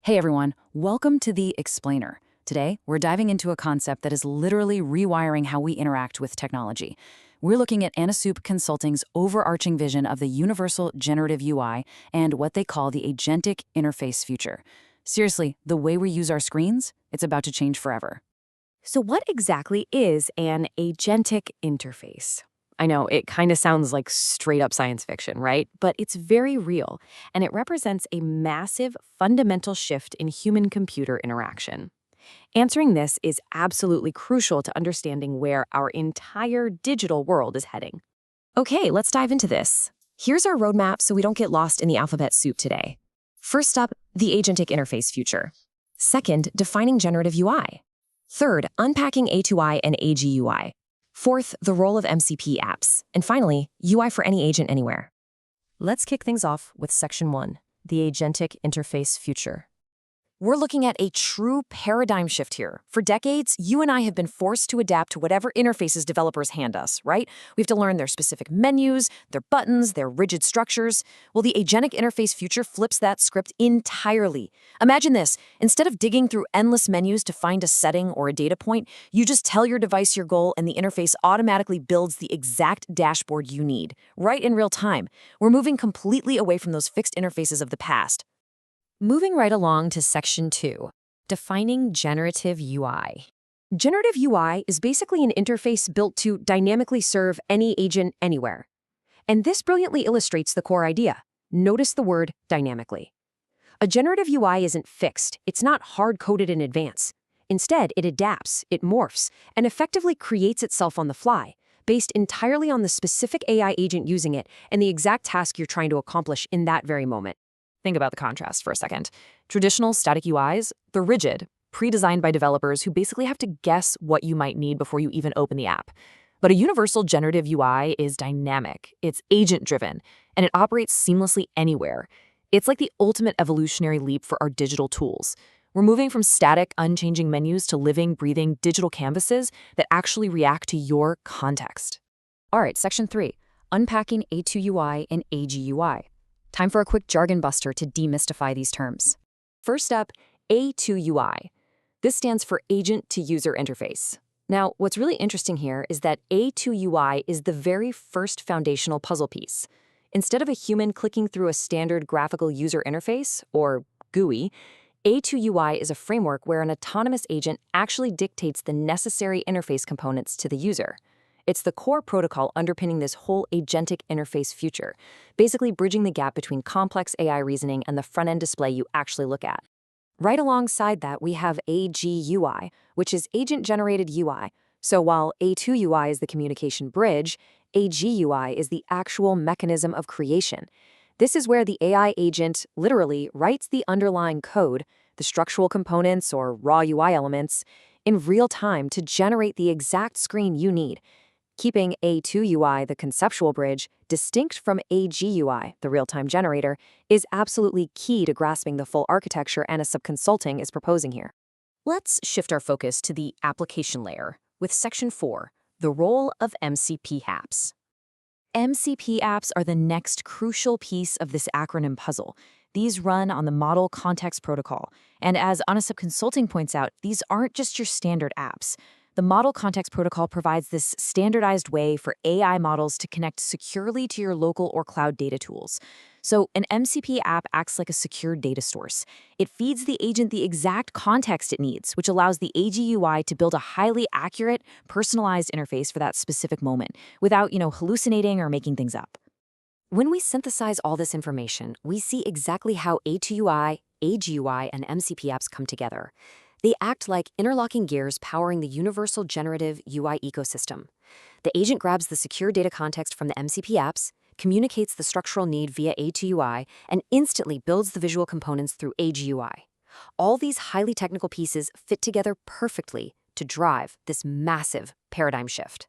Hey everyone, welcome to The Explainer. Today, we're diving into a concept that is literally rewiring how we interact with technology. We're looking at Anasup Consulting's overarching vision of the universal generative UI and what they call the agentic interface future. Seriously, the way we use our screens, it's about to change forever. So what exactly is an agentic interface? I know it kind of sounds like straight up science fiction, right? But it's very real, and it represents a massive fundamental shift in human-computer interaction. Answering this is absolutely crucial to understanding where our entire digital world is heading. Okay, let's dive into this. Here's our roadmap so we don't get lost in the alphabet soup today. First up, the agentic interface future. Second, defining generative UI. Third, unpacking A2UI and AGUI. Fourth, the role of MCP apps. And finally, UI for any agent anywhere. Let's kick things off with Section 1, the agentic interface future. We're looking at a true paradigm shift here. For decades, you and I have been forced to adapt to whatever interfaces developers hand us, right? We have to learn their specific menus, their buttons, their rigid structures. Well, the agentic interface future flips that script entirely. Imagine this. Instead of digging through endless menus to find a setting or a data point, you just tell your device your goal and the interface automatically builds the exact dashboard you need, right in real time. We're moving completely away from those fixed interfaces of the past. Moving right along to Section 2, defining generative UI. Generative UI is basically an interface built to dynamically serve any agent anywhere. And this brilliantly illustrates the core idea. Notice the word dynamically. A generative UI isn't fixed, it's not hard-coded in advance. Instead, it adapts, it morphs, and effectively creates itself on the fly, based entirely on the specific AI agent using it and the exact task you're trying to accomplish in that very moment. Think about the contrast for a second. Traditional static UIs, they're rigid, pre-designed by developers who basically have to guess what you might need before you even open the app. But a universal generative UI is dynamic, it's agent-driven, and it operates seamlessly anywhere. It's like the ultimate evolutionary leap for our digital tools. We're moving from static, unchanging menus to living, breathing digital canvases that actually react to your context. All right, Section 3, unpacking A2UI and AGUI. Time for a quick jargon buster to demystify these terms. First up, A2UI. This stands for Agent to User Interface. Now, what's really interesting here is that A2UI is the very first foundational puzzle piece. Instead of a human clicking through a standard graphical user interface, or GUI, A2UI is a framework where an autonomous agent actually dictates the necessary interface components to the user. It's the core protocol underpinning this whole agentic interface future, basically bridging the gap between complex AI reasoning and the front-end display you actually look at. Right alongside that, we have AGUI, which is Agent-Generated UI. So while A2UI is the communication bridge, AGUI is the actual mechanism of creation. This is where the AI agent literally writes the underlying code, the structural components or raw UI elements, in real time to generate the exact screen you need. Keeping A2UI, the conceptual bridge, distinct from AGUI, the real-time generator, is absolutely key to grasping the full architecture Anasup Consulting is proposing here. Let's shift our focus to the application layer with Section 4, the role of MCP apps. MCP apps are the next crucial piece of this acronym puzzle. These run on the Model Context Protocol, and as Anasup Consulting points out, these aren't just your standard apps. The Model Context Protocol provides this standardized way for AI models to connect securely to your local or cloud data tools. So an MCP app acts like a secure data source. It feeds the agent the exact context it needs, which allows the AGUI to build a highly accurate, personalized interface for that specific moment, without, hallucinating or making things up. When we synthesize all this information, we see exactly how A2UI, AGUI, and MCP apps come together. They act like interlocking gears powering the universal generative UI ecosystem. The agent grabs the secure data context from the MCP apps, communicates the structural need via A2UI, and instantly builds the visual components through AGUI. All these highly technical pieces fit together perfectly to drive this massive paradigm shift.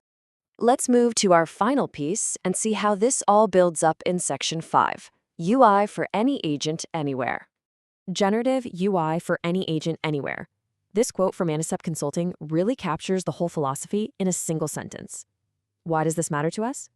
Let's move to our final piece and see how this all builds up in Section 5, UI for any agent anywhere. Generative UI for any agent anywhere. This quote from Anasup Consulting really captures the whole philosophy in a single sentence. Why does this matter to us?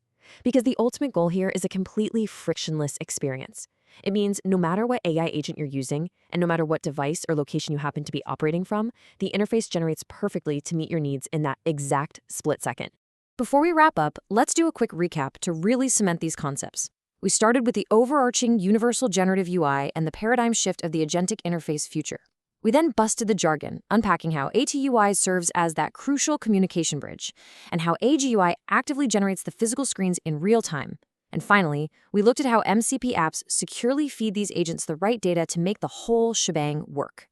Because the ultimate goal here is a completely frictionless experience. It means no matter what AI agent you're using, and no matter what device or location you happen to be operating from, the interface generates perfectly to meet your needs in that exact split second. Before we wrap up, let's do a quick recap to really cement these concepts. We started with the overarching universal generative UI and the paradigm shift of the agentic interface future. We then busted the jargon, unpacking how A2UI serves as that crucial communication bridge, and how AGUI actively generates the physical screens in real time. And finally, we looked at how MCP apps securely feed these agents the right data to make the whole shebang work.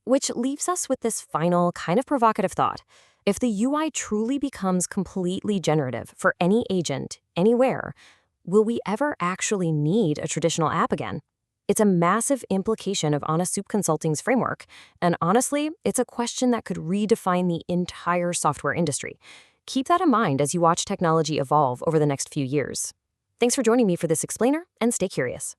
Which leaves us with this final, kind of provocative thought. If the UI truly becomes completely generative for any agent, anywhere, will we ever actually need a traditional app again? It's a massive implication of Anasup Consulting's framework, and honestly, it's a question that could redefine the entire software industry. Keep that in mind as you watch technology evolve over the next few years. Thanks for joining me for this explainer, and stay curious.